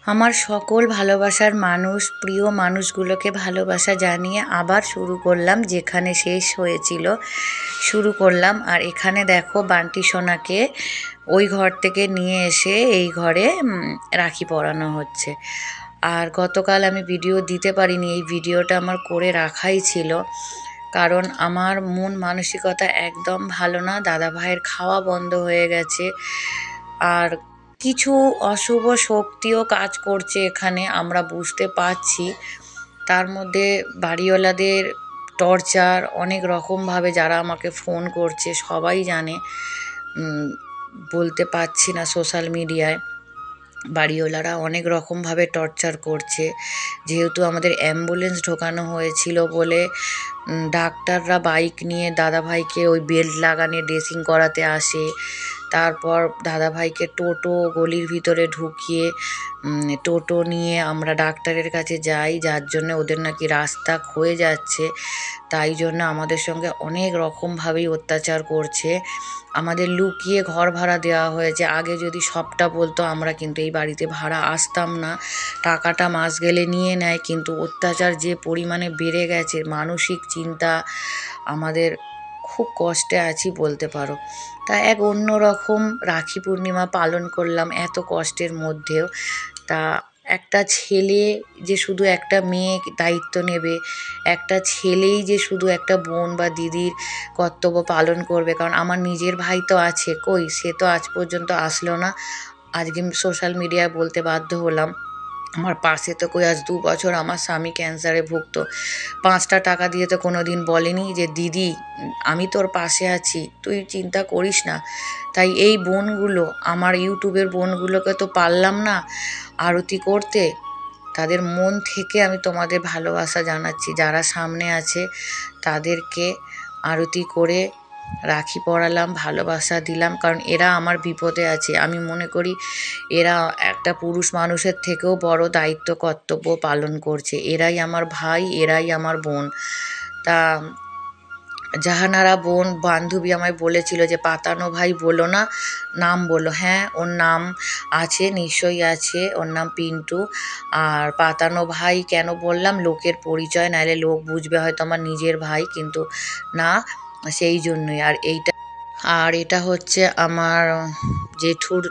আমার সকল ভালোবাসার মানুষ, প্রিয় মানুষগুলোকে ভালোবাসা জানিয়ে আবার শুরু করলাম যেখানে শেষ হয়েছিল শুরু করলাম। আর এখানে দেখো বান্টি সোনাকে ওই ঘর থেকে নিয়ে এসে এই ঘরে রাখি পরানো হচ্ছে। আর গতকাল আমি ভিডিও দিতে পারিনি, এই ভিডিওটা আমার করে রাখাই ছিল, কারণ আমার মন মানসিকতা একদম ভালো না। দাদা ভাইয়ের খাওয়া বন্ধ হয়ে গেছে, আর কিছু অশুভ শক্তিও কাজ করছে এখানে, আমরা বুঝতে পারছি। তার মধ্যে বাড়িওয়ালাদের টর্চার অনেক রকমভাবে, যারা আমাকে ফোন করছে সবাই জানে, বলতে পারছি না সোশ্যাল মিডিয়ায়। বাড়িওয়ালারা অনেক রকমভাবে টর্চার করছে, যেহেতু আমাদের অ্যাম্বুলেন্স ঢোকানো হয়েছিল বলে ডাক্তাররা বাইক নিয়ে দাদাভাইকে ওই বেল্ট লাগানে ড্রেসিং করাতে আসে। তারপর দাদাভাইকে টোটো গলির ভিতরে ঢুকিয়ে টোটো নিয়ে আমরা ডাক্তারের কাছে যাই, যার জন্য ওদের নাকি রাস্তা ক্ষয়ে যাচ্ছে, তাই জন্য আমাদের সঙ্গে অনেক রকমভাবেই অত্যাচার করছে। আমাদের লুকিয়ে ঘর ভাড়া দেওয়া হয়েছে। আগে যদি সবটা বলতো আমরা কিন্তু এই বাড়িতে ভাড়া আসতাম না, টাকাটা মাস গেলে নিয়ে নেয়। কিন্তু অত্যাচার যে পরিমাণে বেড়ে গেছে, মানসিক চিন্তা, আমাদের খুব কষ্টে আছি বলতে পারো। তা এক অন্য রকম রাখি পূর্ণিমা পালন করলাম এত কষ্টের মধ্যেও। তা একটা ছেলে যে শুধু একটা মেয়ে দায়িত্ব নেবে, একটা ছেলেই যে শুধু একটা বোন বা দিদির কর্তব্য পালন করবে, কারণ আমার নিজের ভাই তো আছে, কই সে তো আজ পর্যন্ত আসলো না। আজকে সোশ্যাল মিডিয়ায় বলতে বাধ্য হলাম, আমার পাশে তো কই আজ 2 বছর আমার স্বামী ক্যান্সারে ভুগতো, 5টা টাকা দিয়ে তো কোনো দিন বলেনি যে দিদি আমি তোর পাশে আছি, তুই চিন্তা করিস না। তাই এই বোনগুলো, আমার ইউটিউবের বোনগুলোকে তো পারলাম না আরতি করতে, তাদের মন থেকে আমি তোমাদের ভালোবাসা জানাচ্ছি। যারা সামনে আছে তাদেরকে আরতি করে রাখি পরালাম, ভালোবাসা দিলাম, কারণ এরা আমার বিপদে আছে। আমি মনে করি এরা একটা পুরুষ মানুষের থেকেও বড় দায়িত্ব কর্তব্য পালন করছে। এরাই আমার ভাই, এরাই আমার বোন। তা জাহানারা বোন বান্ধবী আমায় বলেছিল যে পাতানো ভাই বলো না, নাম বলো। হ্যাঁ, ওর নাম আছে, নিশ্চয়ই আছে, ওর নাম পিন্টু। আর পাতানো ভাই কেন বললাম, লোকের পরিচয়, নাহলে লোক বুঝবে হয়তো আমার নিজের ভাই, কিন্তু না, সেই জন্যই। আর এটা হচ্ছে আমার জেঠুর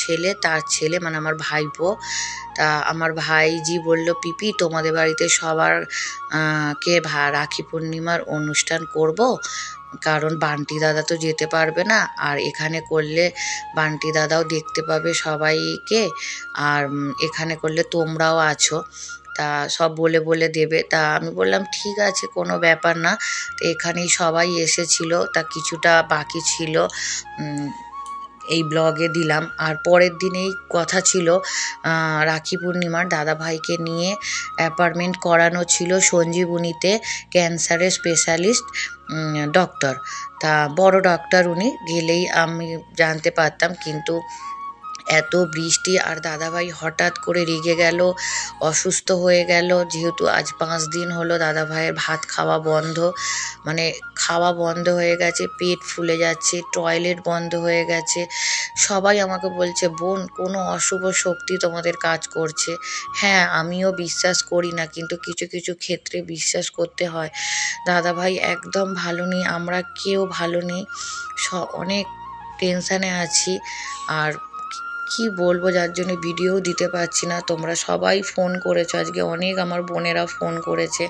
ছেলে, তার ছেলে, মানে আমার ভাইপো। তা আমার ভাইজি বলল, পিপি তোমাদের বাড়িতে সবার কে রাখি পূর্ণিমার অনুষ্ঠান করব, কারণ বান্টি দাদা তো যেতে পারবে না, আর এখানে করলে বান্টি দাদাও দেখতে পাবে সবাইকে, আর এখানে করলে তোমরাও আছো, তা সব বলে বলে দেবে। তা আমি বললাম ঠিক আছে, কোনো ব্যাপার না। তো এখানেই সবাই এসেছিল, তা কিছুটা বাকি ছিল, এই ব্লগে দিলাম। আর পরের দিনেই কথা ছিল রাখি পূর্ণিমার, দাদাভাইকে নিয়ে অ্যাপয়েন্টমেন্ট করানো ছিল সঞ্জীবনীতে, ক্যান্সারের স্পেশালিস্ট ডক্টর। তা বড় ডক্টর উনি, গেলেই আমি জানতে পারতাম, কিন্তু এত বৃষ্টি, আর দাদাভাই হঠাৎ করে রেগে গেল, অসুস্থ হয়ে গেল। যেহেতু আজ 5 দিন হলো দাদাভাইয়ের ভাত খাওয়া বন্ধ, মানে খাওয়া বন্ধ হয়ে গেছে, পেট ফুলে যাচ্ছে, টয়লেট বন্ধ হয়ে গেছে। সবাই আমাকে বলছে বোন কোনো অশুভ শক্তি তোমাদের কাজ করছে। হ্যাঁ, আমিও বিশ্বাস করি না, কিন্তু কিছু কিছু ক্ষেত্রে বিশ্বাস করতে হয়। দাদাভাই একদম ভালো নেই, আমরা কেউ ভালো নেই, অনেক টেনশানে আছি। আর কি বলবো, যার জন্য ভিডিও দিতে পারছি না। তোমরা সবাই ফোন করেছো আজকে, অনেক আমার বোনেরা ফোন করেছে,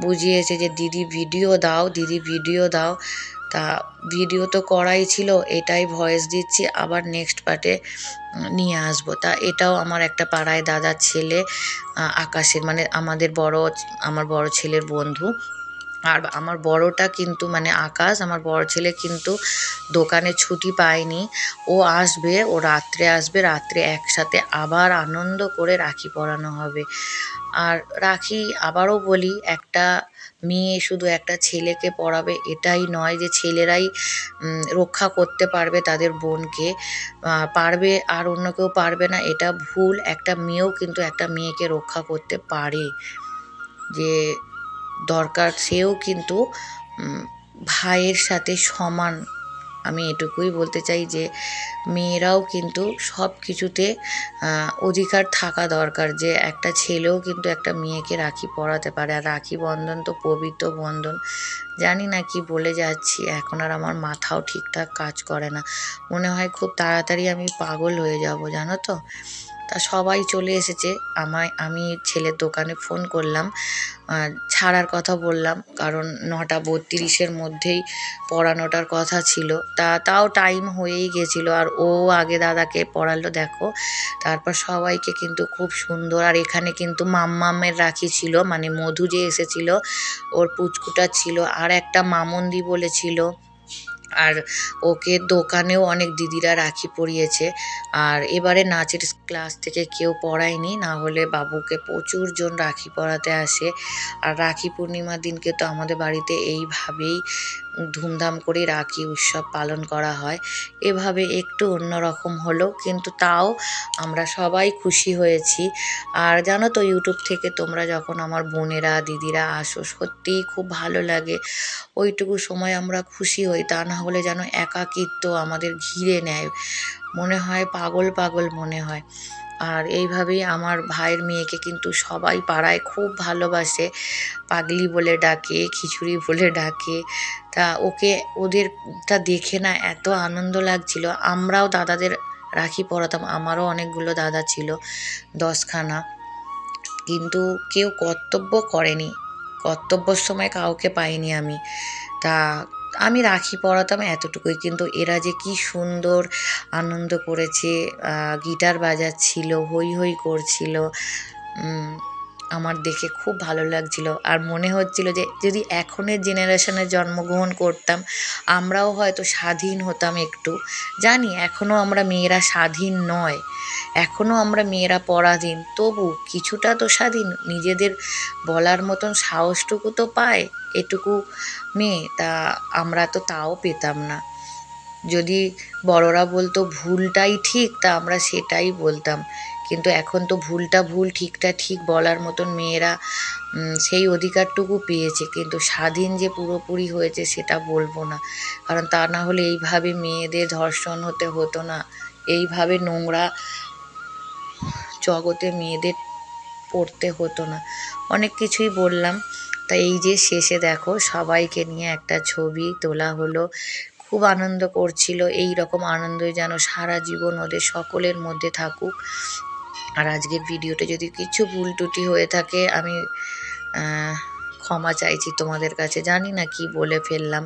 বুঝিয়েছে যে দিদি ভিডিও দাও, দিদি ভিডিও দাও। তা ভিডিও তো করাই ছিল, এটাই ভয়েস দিচ্ছি, আবার নেক্সট পার্টে নিয়ে আসবো। তা এটাও আমার একটা পাড়ায় দাদার ছেলে, আকাশের, মানে আমার বড় ছেলের বন্ধু। আর আমার বড়টা কিন্তু, মানে আকাশ আমার বড় ছেলে, কিন্তু দোকানে ছুটি পায়নি, ও আসবে, ও রাত্রে আসবে, রাত্রে একসাথে আবার আনন্দ করে রাখি পরানো হবে। আর রাখি আবারও বলি, একটা মেয়ে শুধু একটা ছেলেকে পরাবে এটাই নয় যে ছেলেরাই রক্ষা করতে পারবে তাদের বোনকে, পারবে আর অন্য কেউ পারবে না, এটা ভুল। একটা মেয়েও কিন্তু একটা মেয়েকে রক্ষা করতে পারে, যে দরকার সেও কিন্তু ভাইয়ের সাথে সমান আমি এটুকুই বলতে চাই যে মেয়েরাও কিন্তু সব কিছুতে অধিকার থাকা দরকার, যে একটা ছেলেও কিন্তু একটা মেয়েকে রাখি পরাতে পারে। আর রাখি বন্ধন তো পবিত্র বন্ধন। জানি না কি বলে যাচ্ছি, এখন আর আমার মাথাও ঠিকঠাক কাজ করে না, মনে হয় খুব তাড়াতাড়ি আমি পাগল হয়ে যাব, জানো তো। তা সবাই চলে এসেছে। আমি ছেলের দোকানে ফোন করলাম, ছাড়ার কথা বললাম, কারণ 9:32-এর মধ্যেই পড়ানোটার কথা ছিল। তাও টাইম হয়েই গেছিলো, আর ও আগে দাদাকে পড়ালো দেখো। তারপর সবাইকে কিন্তু খুব সুন্দর, আর এখানে কিন্তু মাম্মামের রাখি ছিল, মানে মধু যে এসেছিল ওর পুচকুটা ছিল, আর একটা মামন্দি বলেছিল। আর ওকে দোকানেও অনেক দিদিরা রাখি পরিয়েছে। আর এবারে নাচের ক্লাস থেকে কেউ পড়ায়নি, না হলে বাবুকে প্রচুর জন রাখি পরাতে আসে। আর রাখি পূর্ণিমার দিনকে তো আমাদের বাড়িতে এইভাবেই ধুমধাম করে রাখি উৎসব পালন করা হয়। এভাবে একটু অন্যরকম হলো, কিন্তু তাও আমরা সবাই খুশি হয়েছি। আর জানো তো, ইউটিউব থেকে তোমরা যখন আমার বোনেরা দিদিরা আসো, সত্যিই খুব ভালো লাগে। ওইটুকু সময় আমরা খুশি হই, তা না হলে যেন একাকিত্ব আমাদের ঘিরে নেয়, মনে হয় পাগল পাগল মনে হয়। আর এইভাবেই আমার ভাইয়ের মেয়েকে কিন্তু সবাই পাড়ায় খুব ভালোবাসে, পাগলি বলে ডাকে, খিচুড়ি বলে ডাকে। তা ওদেরটা দেখে না এত আনন্দ লাগছিল। আমরাও দাদাদের রাখি পরাতাম, আমারও অনেকগুলো দাদা ছিল, 10খানা, কিন্তু কেউ কর্তব্য করেনি। কর্তব্যর সময় কাউকে পাইনি আমি। তা আমি রাখি পরাতাম এতটুকুই, কিন্তু এরা যে কি সুন্দর আনন্দ করেছে, গিটার বাজাচ্ছিল, হৈ হৈ করছিল, আমার দেখে খুব ভালো লাগছিল। আর মনে হচ্ছিল যে যদি এখনের জেনারেশনে জন্মগ্রহণ করতাম, আমরাও হয়তো স্বাধীন হতাম একটু। জানি এখনও আমরা মেয়েরা স্বাধীন নয়, এখনও আমরা মেয়েরা পরাধীন, তবু কিছুটা তো স্বাধীন, নিজেদের বলার মতন সাহসটুকু তো পায় এটুকু মেয়ে। তা আমরা তো তাও পেতাম না। যদি বড়রা বলতো ভুলটাই ঠিক, তা আমরা সেটাই বলতাম। কিন্তু এখন তো ভুলটা ভুল, ঠিকটা ঠিক বলার মতন মেয়েরা সেই অধিকারটুকু পেয়েছে, কিন্তু স্বাধীন যে পুরোপুরি হয়েছে সেটা বলবো না। কারণ তা না হলে এইভাবে মেয়েদের ধর্ষণ হতো না, এইভাবে নোংরা জগতে মেয়েদের পড়তে হতো না। অনেক কিছুই বললাম। তা এই যে শেষে দেখো সবাইকে নিয়ে একটা ছবি তোলা হলো, খুব আনন্দ করছিল। এই রকম আনন্দই যেন সারা জীবন ওদের সকলের মধ্যে থাকুক। আর আজকের ভিডিওতে যদি কিছু ভুল ত্রুটি হয়ে থাকে, আমি ক্ষমা চাইছি তোমাদের কাছে, জানি না কি বলে ফেললাম।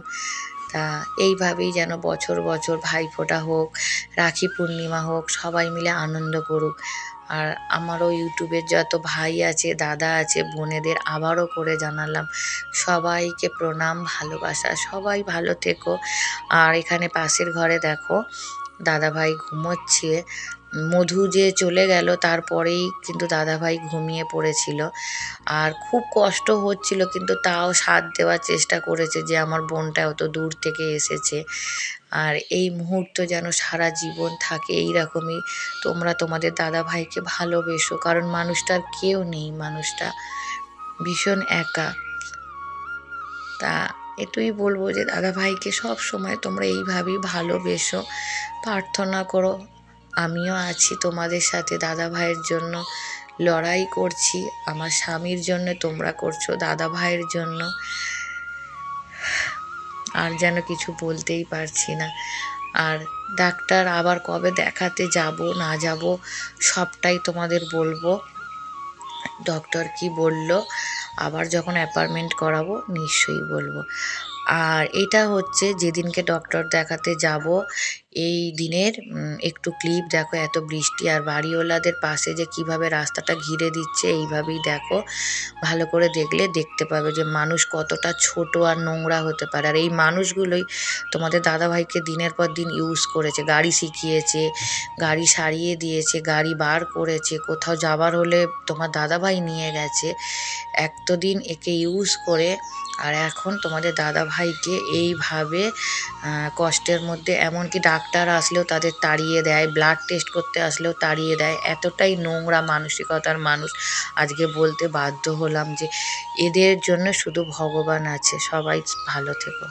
তা এইভাবেই যেন বছর বছর ভাইফোঁটা হোক, রাখি পূর্ণিমা হোক, সবাই মিলে আনন্দ করুক। আর আমারও ইউটিউবের যত ভাই আছে, দাদা আছে, বোনেদের আবারও করে জানালাম সবাইকে প্রণাম, ভালোবাসা, সবাই ভালো থেকো। আর এখানে পাশের ঘরে দেখো দাদাভাই ঘুমোচ্ছে। মধু যে চলে গেল তারপরেই কিন্তু দাদাভাই ঘুমিয়ে পড়েছিল, আর খুব কষ্ট হচ্ছিল, কিন্তু তাও সাথ দেওয়ার চেষ্টা করেছে যে আমার বোনটা অত দূর থেকে এসেছে। আর এই মুহূর্ত যেন সারা জীবন থাকে এইরকমই। তোমরা তোমাদের দাদাভাইকে ভালোবেসো, কারণ মানুষটার কেউ নেই, মানুষটা ভীষণ একা। তা এটুই বলবো যে দাদাভাইকে সব সময় তোমরা এইভাবেই ভালোবেসো, প্রার্থনা করো। আমিও আছি তোমাদের সাথে, দাদাভাইয়ের জন্য লড়াই করছি, আমার স্বামীর জন্য, তোমরা করছো দাদাভাইয়ের জন্য। আর যেন কিছু বলতেই পারছি না। আর ডাক্তার আবার কবে দেখাতে যাব না যাব সবটাই তোমাদের বলবো। ডক্টর কি বলল আবার যখন অ্যাপয়েন্টমেন্ট করাবো নিশ্চয়ই বলবো। আর এটা হচ্ছে যেদিনকে ডক্টর দেখাতে যাব এই দিনের একটু ক্লিপ দেখো। এত বৃষ্টি, আর বাড়িওয়ালাদের পাশে যে কিভাবে রাস্তাটা ঘিরে দিচ্ছে, এইভাবেই দেখো। ভালো করে দেখলে দেখতে পাবে যে মানুষ কতটা ছোট আর নোংরা হতে পারে। আর এই মানুষগুলোই তোমাদের দাদাভাইকে দিনের পর দিন ইউজ করেছে, গাড়ি শিখিয়েছে, গাড়ি সারিয়ে দিয়েছে, গাড়ি বার করেছে, কোথাও যাবার হলে তোমার দাদাভাই নিয়ে গেছে। এতদিন একে ইউজ করে, আর এখন তোমাদের দাদাভাইকে এইভাবে কষ্টের মধ্যে, এমনকি ডাক্তার আসলেও তাদের তাড়িয়ে দেয়, ব্লাড টেস্ট করতে আসলেও তাড়িয়ে দেয়। এতটাই নোংরা মানসিকতার মানুষ। আজকে বলতে বাধ্য হলাম যে এদের জন্য শুধু ভগবান আছে। সবাই ভালো থেকো।